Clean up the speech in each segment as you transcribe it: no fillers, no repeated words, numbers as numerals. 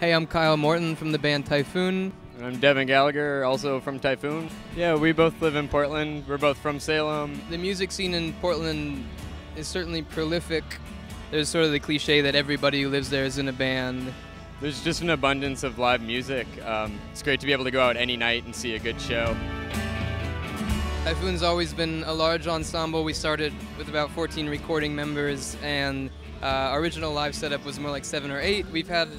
Hey, I'm Kyle Morton from the band Typhoon. I'm Devin Gallagher, also from Typhoon. Yeah, we both live in Portland. We're both from Salem. The music scene in Portland is certainly prolific. There's sort of the cliche that everybody who lives there is in a band. There's just an abundance of live music. It's great to be able to go out any night and see a good show. Typhoon's always been a large ensemble. We started with about 14 recording members, and our original live setup was more like 7 or 8. We've had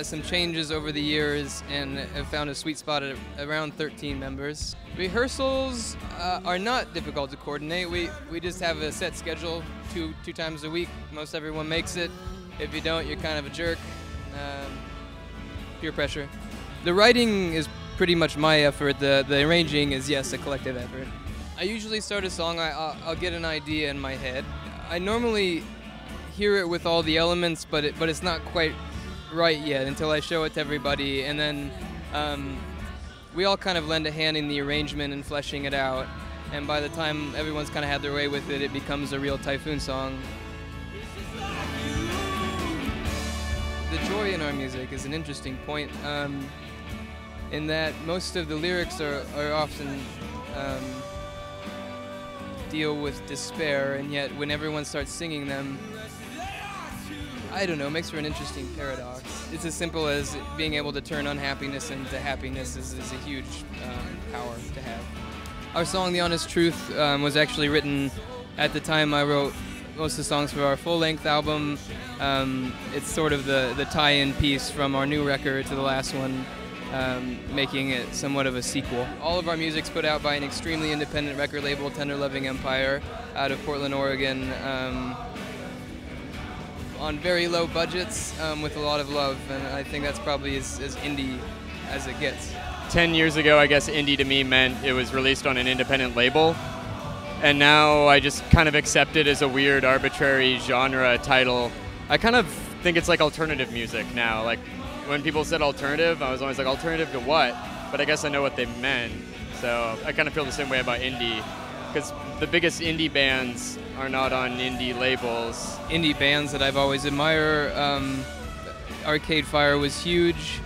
some changes over the years and have found a sweet spot at around 13 members. Rehearsals are not difficult to coordinate. We just have a set schedule two times a week. Most everyone makes it. If you don't, you're kind of a jerk. Peer pressure. The writing is pretty much my effort. The arranging is, yes, a collective effort. I usually start a song, I'll get an idea in my head. I normally hear it with all the elements, but it's not quite right yet until I show it to everybody, and then we all kind of lend a hand in the arrangement and fleshing it out, and by the time everyone's kind of had their way with it, it becomes a real Typhoon song. The joy in our music is an interesting point, in that most of the lyrics are often deal with despair, and yet when everyone starts singing them, I don't know, it makes for an interesting paradox. It's as simple as being able to turn unhappiness into happiness is a huge power to have. Our song, The Honest Truth, was actually written at the time I wrote most of the songs for our full-length album. It's sort of the tie-in piece from our new record to the last one, making it somewhat of a sequel. All of our music's put out by an extremely independent record label, Tender Loving Empire, out of Portland, Oregon. On very low budgets, with a lot of love, and I think that's probably as indie as it gets. 10 years ago, I guess indie to me meant it was released on an independent label, and now I just kind of accept it as a weird, arbitrary genre title. I kind of think it's like alternative music now. Like, when people said alternative, I was always like, alternative to what? But I guess I know what they meant, so I kind of feel the same way about indie, because the biggest indie bands are not on indie labels. Indie bands that I've always admired, Arcade Fire was huge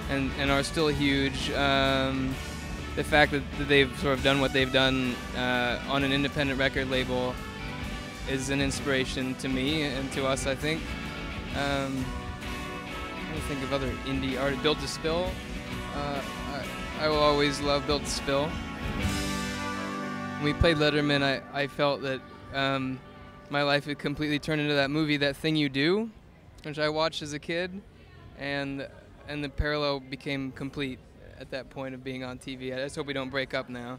and are still huge. The fact that they've sort of done what they've done on an independent record label is an inspiration to me and to us, I think. I'm trying to think of other indie artists. Built to Spill. I will always love Built to Spill. When we played Letterman, I felt that my life had completely turned into that movie, That Thing You Do, which I watched as a kid, and the parallel became complete at that point of being on TV. I just hope we don't break up now.